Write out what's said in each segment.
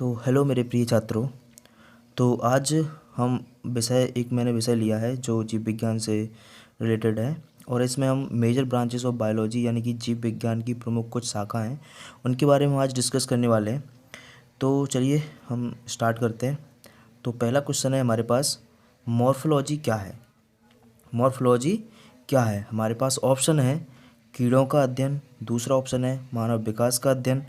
तो हेलो मेरे प्रिय छात्रों। तो आज हम मैंने विषय लिया है जो जीव विज्ञान से रिलेटेड है और इसमें हम मेजर ब्रांचेस ऑफ बायोलॉजी यानी कि जीव विज्ञान की प्रमुख कुछ शाखा हैं उनके बारे में आज डिस्कस करने वाले हैं। तो चलिए हम स्टार्ट करते हैं। तो पहला क्वेश्चन है हमारे पास, मॉर्फोलॉजी क्या है। मॉर्फोलॉजी क्या है, हमारे पास ऑप्शन है कीड़ों का अध्ययन, दूसरा ऑप्शन है मानव विकास का अध्ययन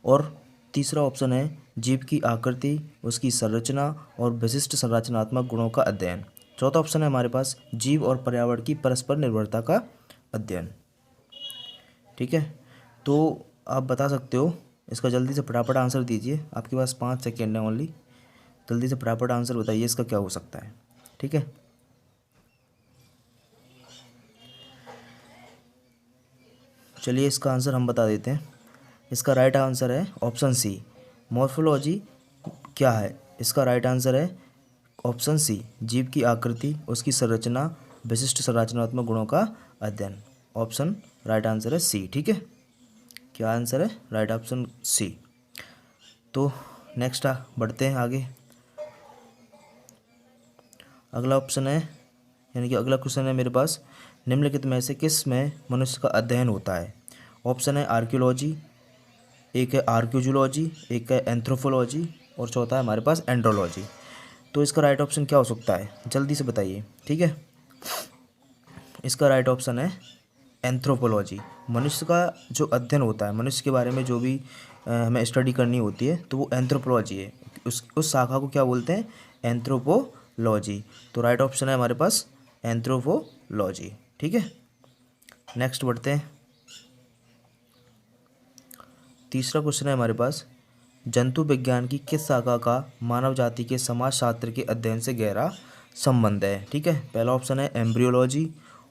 और तीसरा ऑप्शन है जीव की आकृति, उसकी संरचना और विशिष्ट संरचनात्मक गुणों का अध्ययन। चौथा ऑप्शन है हमारे पास जीव और पर्यावरण की परस्पर निर्भरता का अध्ययन। ठीक है, तो आप बता सकते हो इसका, जल्दी से फटाफट आंसर दीजिए, आपके पास 5 सेकेंड है ओनली। जल्दी से फटाफट आंसर बताइए इसका क्या हो सकता है। ठीक है, चलिए इसका आंसर हम बता देते हैं। इसका राइट आंसर है ऑप्शन सी। मॉर्फोलॉजी क्या है, इसका राइट आंसर है ऑप्शन सी, जीव की आकृति, उसकी संरचना, विशिष्ट संरचनात्मक गुणों का अध्ययन। ऑप्शन राइट आंसर है सी। ठीक है, क्या आंसर है, राइट ऑप्शन सी। तो नेक्स्ट बढ़ते हैं आगे। अगला ऑप्शन है यानी कि अगला क्वेश्चन है मेरे पास, निम्नलिखित में से किस में मनुष्य का अध्ययन होता है। ऑप्शन है आर्कियोलॉजी, एक है आर्कियोलॉजी, एक है एंथ्रोपोलॉजी और चौथा है हमारे पास एंड्रोलॉजी। तो इसका राइट ऑप्शन क्या हो सकता है, जल्दी से बताइए। ठीक है, इसका राइट ऑप्शन है एंथ्रोपोलॉजी। मनुष्य का जो अध्ययन होता है, मनुष्य के बारे में जो भी हमें स्टडी करनी होती है तो वो एंथ्रोपोलॉजी है। उस शाखा को क्या बोलते हैं, एंथ्रोपोलॉजी। तो राइट ऑप्शन है हमारे पास एंथ्रोपोलॉजी। ठीक है, नेक्स्ट बढ़ते हैं। तीसरा क्वेश्चन है हमारे पास, जंतु विज्ञान की किस शाखा का मानव जाति के समाजशास्त्र के अध्ययन से गहरा संबंध है। ठीक है, पहला ऑप्शन है एम्ब्रियोलॉजी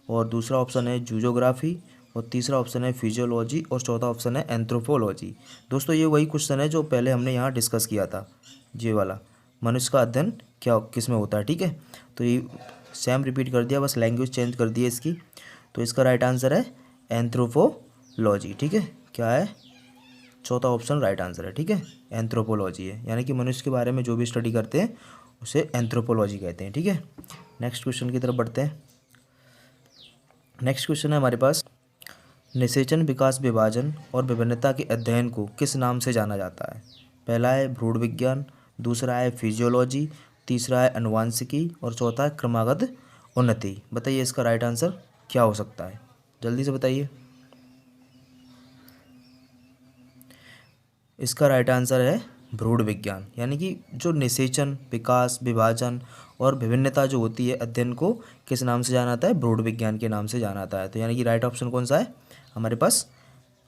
और दूसरा ऑप्शन है जूजोग्राफी और तीसरा ऑप्शन है फिजियोलॉजी और चौथा ऑप्शन है एंथ्रोपोलॉजी। दोस्तों ये वही क्वेश्चन है जो पहले हमने यहाँ डिस्कस किया था, ये वाला, मनुष्य का अध्ययन क्या किस में होता है। ठीक है, तो ये सेम रिपीट कर दिया, बस लैंग्वेज चेंज कर दी है इसकी। तो इसका राइट आंसर है एंथ्रोपोलॉजी। ठीक है, क्या है, चौथा ऑप्शन राइट आंसर है। ठीक है, एंथ्रोपोलॉजी है, यानी कि मनुष्य के बारे में जो भी स्टडी करते हैं उसे एंथ्रोपोलॉजी कहते हैं। ठीक है, नेक्स्ट क्वेश्चन की तरफ बढ़ते हैं। नेक्स्ट क्वेश्चन है हमारे पास, निषेचन, विकास, विभाजन और विभिन्नता के अध्ययन को किस नाम से जाना जाता है। पहला है भ्रूण विज्ञान, दूसरा है फिजियोलॉजी, तीसरा है अनुवांशिकी और चौथा है क्रमागत उन्नति। बताइए इसका राइट आंसर क्या हो सकता है, जल्दी से बताइए। इसका राइट आंसर है भ्रूण विज्ञान, यानी कि जो निषेचन, विकास, विभाजन और विभिन्नता जो होती है अध्ययन को किस नाम से जाना जाता है, भ्रूण विज्ञान के नाम से जाना जाता है। तो यानी कि राइट ऑप्शन कौन सा है हमारे पास,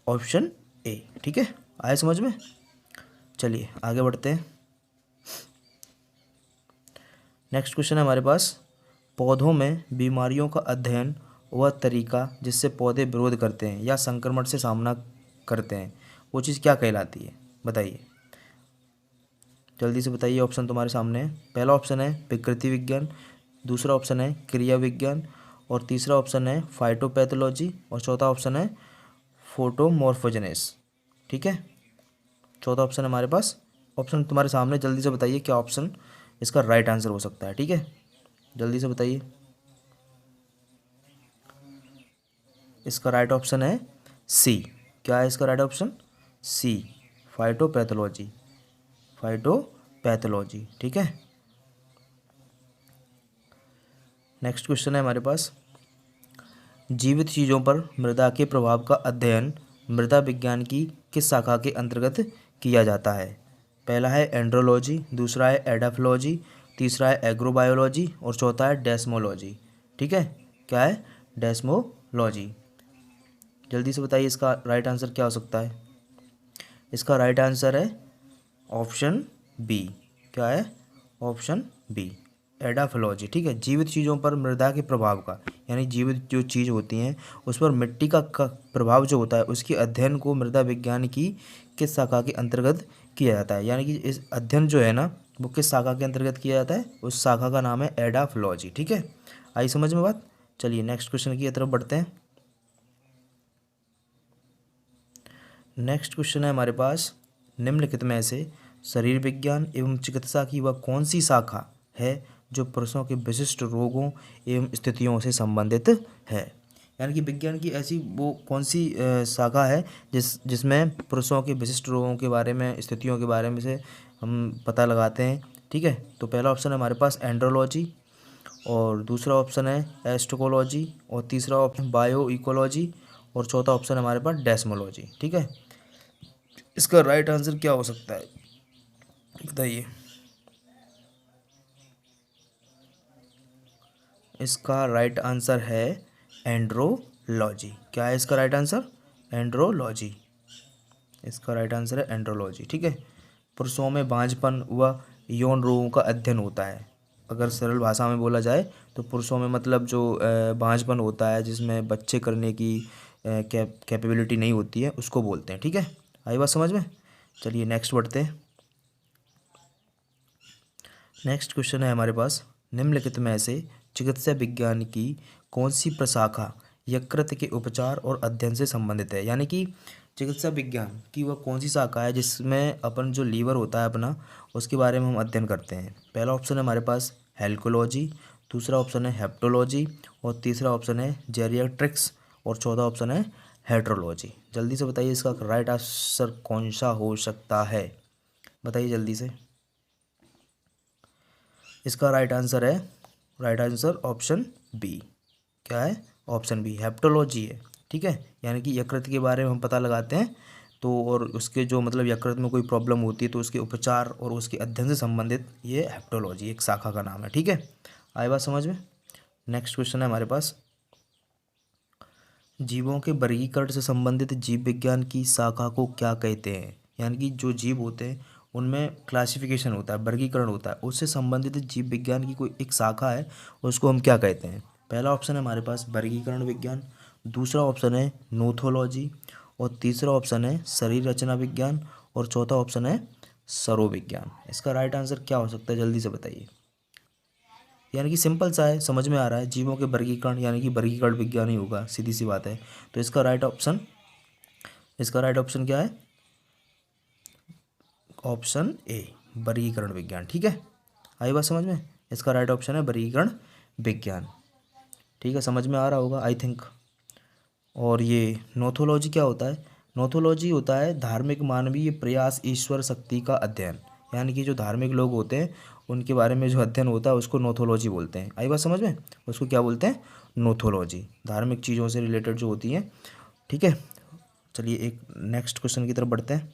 ऑप्शन ए। ठीक है, आए समझ में। चलिए आगे बढ़ते हैं। नेक्स्ट क्वेश्चन है हमारे पास, पौधों में बीमारियों का अध्ययन वह तरीका जिससे पौधे विरोध करते हैं या संक्रमण से सामना करते हैं, वो चीज़ क्या कहलाती है, बताइए जल्दी से बताइए। ऑप्शन तुम्हारे सामने है, पहला ऑप्शन है विकृति विज्ञान, दूसरा ऑप्शन है क्रिया विज्ञान और तीसरा ऑप्शन है फाइटोपैथोलॉजी और चौथा ऑप्शन है फोटोमॉर्फोजेनेस। ठीक है, चौथा ऑप्शन है हमारे पास, ऑप्शन तुम्हारे सामने, जल्दी से बताइए क्या ऑप्शन इसका राइट आंसर हो सकता है। ठीक है, जल्दी से बताइए। इसका राइट ऑप्शन है सी। क्या है इसका राइट ऑप्शन, सी, फाइटोपैथोलॉजी, फाइटोपैथोलॉजी। ठीक है, नेक्स्ट क्वेश्चन है हमारे पास, जीवित चीज़ों पर मृदा के प्रभाव का अध्ययन मृदा विज्ञान की किस शाखा के अंतर्गत किया जाता है। पहला है एंड्रोलॉजी, दूसरा है एडाफोलॉजी, तीसरा है एग्रोबायोलॉजी और चौथा है डेस्मोलॉजी। ठीक है, क्या है, डेस्मोलॉजी। जल्दी से बताइए इसका राइट आंसर क्या हो सकता है। इसका राइट आंसर है ऑप्शन बी। क्या है, ऑप्शन बी, एडाफोलॉजी। ठीक है, जीवित चीज़ों पर मृदा के प्रभाव का, यानी जीवित जो चीज़ होती हैं उस पर मिट्टी का प्रभाव जो होता है उसके अध्ययन को मृदा विज्ञान की किस शाखा के अंतर्गत किया जाता है। यानी कि इस अध्ययन जो है ना वो किस शाखा के अंतर्गत किया जाता है, उस शाखा का नाम है एडाफोलॉजी। ठीक है, आई समझ में बात। चलिए नेक्स्ट क्वेश्चन की तरफ बढ़ते हैं। नेक्स्ट क्वेश्चन है हमारे पास, निम्नलिखित में से शरीर विज्ञान एवं चिकित्सा की वह कौन सी शाखा है जो पुरुषों के विशिष्ट रोगों एवं स्थितियों से संबंधित है। यानी कि विज्ञान की ऐसी वो कौन सी शाखा है जिसमें पुरुषों के विशिष्ट रोगों के बारे में, स्थितियों के बारे में से हम पता लगाते हैं। ठीक है, तो पहला ऑप्शन है हमारे पास एंड्रोलॉजी, और दूसरा ऑप्शन है एस्ट्रोकोलॉजी, और तीसरा ऑप्शन बायो इकोलॉजी, और चौथा ऑप्शन है हमारे पास डेस्मोलॉजी। ठीक है, इसका राइट आंसर क्या हो सकता है बताइए। इसका राइट आंसर है एंड्रोलॉजी। क्या है इसका राइट आंसर? एंड्रोलॉजी। इसका राइट आंसर है एंड्रोलॉजी। ठीक है, पुरुषों में बांझपन व यौन रोगों का अध्ययन होता है। अगर सरल भाषा में बोला जाए तो पुरुषों में मतलब जो बांझपन होता है, जिसमें बच्चे करने की कैपेबिलिटी नहीं होती है, उसको बोलते हैं। ठीक है, आई बात समझ में। चलिए नेक्स्ट बढ़ते हैं। नेक्स्ट क्वेश्चन है हमारे पास, निम्नलिखित में से चिकित्सा विज्ञान की कौन सी प्रशाखा यकृत के उपचार और अध्ययन से संबंधित है। यानी कि चिकित्सा विज्ञान की वह कौन सी शाखा है जिसमें अपन जो लीवर होता है अपना, उसके बारे में हम अध्ययन करते हैं। पहला ऑप्शन है हमारे पास हेल्कोलॉजी, दूसरा ऑप्शन है हेप्टोलॉजी, और तीसरा ऑप्शन है जेरियाट्रिक्स, और चौथा ऑप्शन है हेट्रोलॉजी। जल्दी से बताइए इसका राइट आंसर कौन सा हो सकता है, बताइए जल्दी से। इसका राइट आंसर ऑप्शन बी। क्या है? ऑप्शन बी, हेप्टोलॉजी है। ठीक है, यानी कि यकृत के बारे में हम पता लगाते हैं, तो और उसके जो मतलब यकृत में कोई प्रॉब्लम होती है तो उसके उपचार और उसके अध्ययन से संबंधित ये हेप्टोलॉजी एक शाखा का नाम है। ठीक है, आई बात समझ में। नेक्स्ट क्वेश्चन है हमारे पास, जीवों के वर्गीकरण से संबंधित जीव विज्ञान की शाखा को क्या कहते हैं। यानी कि जो जीव होते हैं उनमें क्लासिफिकेशन होता है, वर्गीकरण होता है, उससे संबंधित जीव विज्ञान की कोई एक शाखा है, उसको हम क्या कहते हैं। पहला ऑप्शन है हमारे पास वर्गीकरण विज्ञान, दूसरा ऑप्शन है नोथोलॉजी, और तीसरा ऑप्शन है शरीर रचना विज्ञान, और चौथा ऑप्शन है सरोविज्ञान। इसका राइट आंसर क्या हो सकता है, जल्दी से बताइए। यानी कि सिंपल सा है, समझ में आ रहा है, जीवों के वर्गीकरण यानी कि वर्गीकरण विज्ञान ही होगा, सीधी सी बात है। तो इसका राइट ऑप्शन क्या है? ऑप्शन ए, वर्गीकरण विज्ञान। ठीक है, आई बात समझ में। इसका राइट ऑप्शन है वर्गीकरण विज्ञान। ठीक है, समझ में आ रहा होगा आई थिंक। और ये नोथोलॉजी क्या होता है? नोथोलॉजी होता है धार्मिक मानवीय प्रयास ईश्वर शक्ति का अध्ययन। यानी कि जो धार्मिक लोग होते हैं उनके बारे में जो अध्ययन होता है उसको नोथोलॉजी बोलते हैं। आई बात समझ में। उसको क्या बोलते हैं? नोथोलॉजी, धार्मिक चीज़ों से रिलेटेड जो होती हैं। ठीक है, चलिए एक नेक्स्ट क्वेश्चन की तरफ बढ़ते हैं।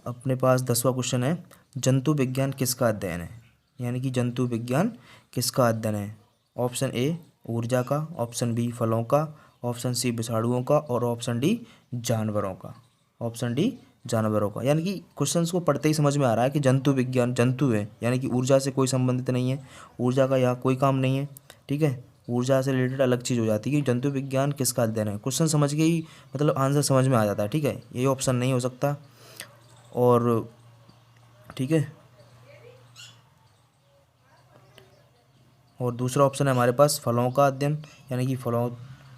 अपने पास 10वां क्वेश्चन है, जंतु विज्ञान किसका अध्ययन है। यानी कि जंतु विज्ञान किसका अध्ययन है। ऑप्शन ए ऊर्जा का, ऑप्शन बी फलों का, ऑप्शन सी विषाणुओं का, और ऑप्शन डी जानवरों का। ऑप्शन डी जानवरों का। यानी कि क्वेश्चंस को पढ़ते ही समझ में आ रहा है कि जंतु विज्ञान जंतु है, यानी कि ऊर्जा से कोई संबंधित नहीं है, ऊर्जा का यहाँ कोई काम नहीं है। ठीक है, ऊर्जा से रिलेटेड अलग चीज़ हो जाती है कि जंतु विज्ञान किसका अध्ययन है। क्वेश्चन समझ के ही मतलब आंसर समझ में आ जाता है। ठीक है, ये ऑप्शन नहीं हो सकता। और ठीक है, और दूसरा ऑप्शन है हमारे पास फलों का अध्ययन, यानी कि फलों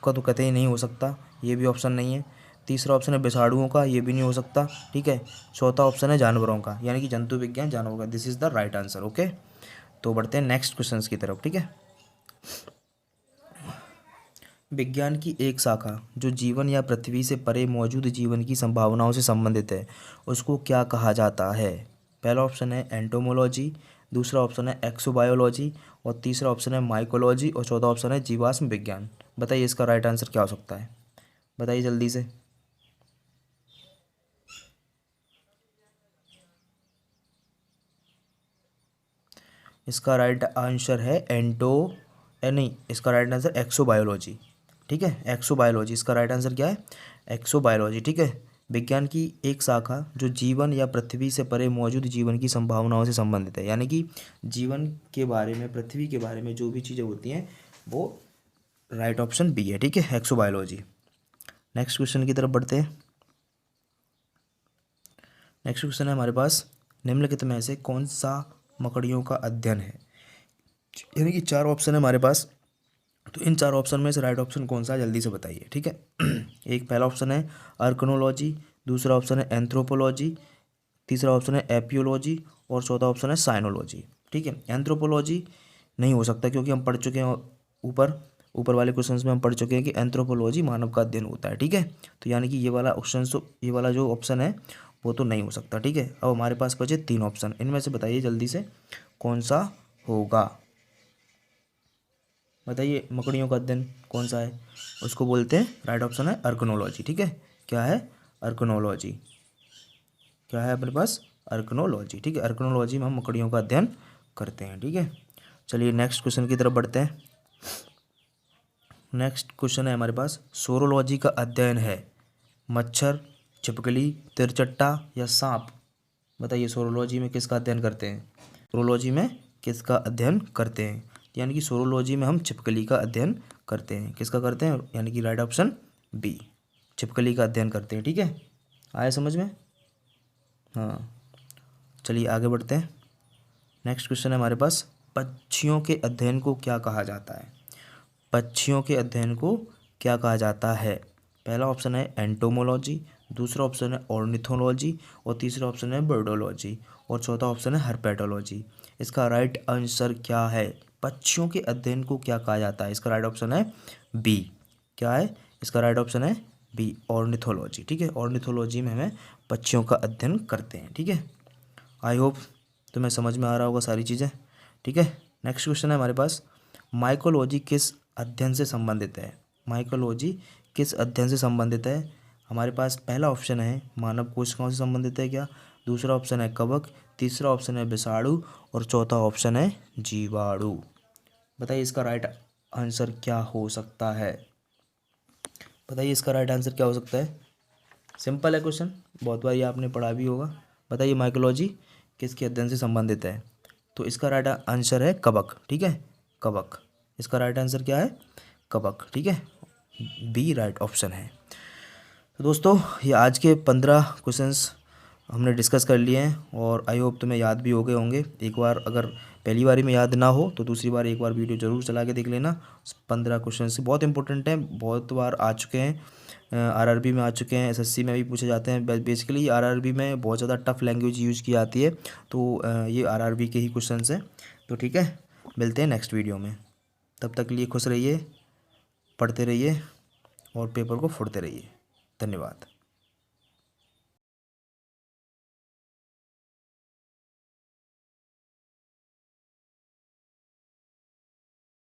का तो कतई नहीं हो सकता, ये भी ऑप्शन नहीं है। तीसरा ऑप्शन है विषाणुओं का, ये भी नहीं हो सकता। ठीक है, चौथा ऑप्शन है जानवरों का, यानी कि जंतु विज्ञान जानवरों का। This is the right answer. Okay, तो बढ़ते हैं नेक्स्ट क्वेश्चन की तरफ। ठीक है, विज्ञान की एक शाखा जो जीवन या पृथ्वी से परे मौजूद जीवन की संभावनाओं से संबंधित है, उसको क्या कहा जाता है। पहला ऑप्शन है एंटोमोलॉजी, दूसरा ऑप्शन है एक्सोबायोलॉजी, और तीसरा ऑप्शन है माइकोलॉजी, और चौथा ऑप्शन है जीवाश्म विज्ञान। बताइए इसका राइट आंसर क्या हो सकता है, बताइए जल्दी से। इसका राइट आंसर है नहीं, इसका राइट आंसर एक्सोबायोलॉजी। ठीक है, एक्सोबायोलॉजी। इसका राइट आंसर क्या है? एक्सोबायोलॉजी। ठीक है, विज्ञान की एक शाखा जो जीवन या पृथ्वी से परे मौजूद जीवन की संभावनाओं से संबंधित है, यानी कि जीवन के बारे में, पृथ्वी के बारे में जो भी चीज़ें होती हैं वो राइट ऑप्शन बी है। ठीक है, एक्सोबायोलॉजी। नेक्स्ट क्वेश्चन की तरफ बढ़ते हैं। नेक्स्ट क्वेश्चन है हमारे पास, निम्नलिखित में से कौन सा मकड़ियों का अध्ययन है। यानी कि चार ऑप्शन है हमारे पास, तो इन 4 ऑप्शन में से राइट ऑप्शन कौन सा है जल्दी से बताइए, ठीक है। एक पहला ऑप्शन है आर्कनोलॉजी, दूसरा ऑप्शन है एंथ्रोपोलॉजी, तीसरा ऑप्शन है एपियोलॉजी और चौथा ऑप्शन है साइनोलॉजी, ठीक है। एंथ्रोपोलॉजी नहीं हो सकता क्योंकि हम पढ़ चुके हैं ऊपर ऊपर वाले क्वेश्चंस में हम पढ़ चुके हैं कि एंथ्रोपोलॉजी मानव का अध्ययन होता है, ठीक है। तो यानी कि ये वाला जो ऑप्शन है वो तो नहीं हो सकता, ठीक है। अब हमारे पास बचे 3 ऑप्शन, इनमें से बताइए जल्दी से कौन सा होगा। बताइए मकड़ियों का अध्ययन कौन सा है, उसको बोलते हैं, राइट ऑप्शन है आर्कनोलॉजी, ठीक है। क्या है? आर्कनोलॉजी। क्या है अपने पास? आर्कनोलॉजी, ठीक है। आर्कनोलॉजी में हम मकड़ियों का अध्ययन करते हैं, ठीक है। चलिए नेक्स्ट क्वेश्चन की तरफ बढ़ते हैं। नेक्स्ट क्वेश्चन है हमारे पास, सोरोलॉजी का अध्ययन है मच्छर, छिपकली, तिरचट्टा या सांप। बताइए सोरोलॉजी में किसका अध्ययन करते हैं? सोरोलॉजी में किसका अध्ययन करते हैं? यानी कि सोरोलॉजी में हम छिपकली का अध्ययन करते हैं। किसका करते हैं? यानी कि राइट ऑप्शन बी, छिपकली का अध्ययन करते हैं, ठीक है। आया समझ में? हाँ, चलिए आगे बढ़ते हैं। नेक्स्ट क्वेश्चन है हमारे पास, पक्षियों के अध्ययन को क्या कहा जाता है? पक्षियों के अध्ययन को क्या कहा जाता है? पहला ऑप्शन है एंटोमोलॉजी, दूसरा ऑप्शन है ऑर्निथोलॉजी और तीसरा ऑप्शन है बर्डोलॉजी और चौथा ऑप्शन है हर्पेटोलॉजी। इसका राइट आंसर क्या है? पक्षियों के अध्ययन को क्या कहा जाता है? इसका राइट ऑप्शन है बी। क्या है इसका राइट ऑप्शन? है बी, ऑर्निथोलॉजी, ठीक है। ऑर्निथोलॉजी में हमें पक्षियों का अध्ययन करते हैं, ठीक है। आई होप तुम्हें समझ में आ रहा होगा सारी चीज़ें, ठीक है। नेक्स्ट क्वेश्चन है हमारे पास, माइकोलॉजी किस अध्ययन से संबंधित है? माइकोलॉजी किस अध्ययन से संबंधित है? हमारे पास पहला ऑप्शन है मानव कोशिकाओं से संबंधित है क्या, दूसरा ऑप्शन है कवक, तीसरा ऑप्शन है विषाणु और चौथा ऑप्शन है जीवाणु। बताइए इसका राइट आंसर क्या हो सकता है? बताइए इसका राइट आंसर क्या हो सकता है? सिंपल है क्वेश्चन, बहुत बार ये आपने पढ़ा भी होगा। बताइए माइकोलॉजी किसके अध्ययन से संबंधित है? तो इसका राइट आंसर है कवक, ठीक है। कवक, इसका राइट आंसर क्या है? कवक, ठीक है। बी राइट ऑप्शन है। तो दोस्तों ये आज के 15 क्वेश्चंस हमने डिस्कस कर लिए हैं और आई होप तुम्हें याद भी हो गए होंगे। एक बार अगर पहली बारी में याद ना हो तो दूसरी बार एक बार वीडियो ज़रूर चला के देख लेना। 15 क्वेश्चन से बहुत इंपॉर्टेंट हैं, बहुत बार आ चुके हैं, आरआरबी में आ चुके हैं, एसएससी में भी पूछे जाते हैं। बेसिकली आरआरबी में बहुत ज़्यादा टफ लैंग्वेज यूज़ की जाती है, तो ये आरआरबी के ही क्वेश्चन हैं। तो ठीक है, मिलते हैं नेक्स्ट वीडियो में। तब तक के लिए खुश रहिए, पढ़ते रहिए और पेपर को फोड़ते रहिए। धन्यवाद।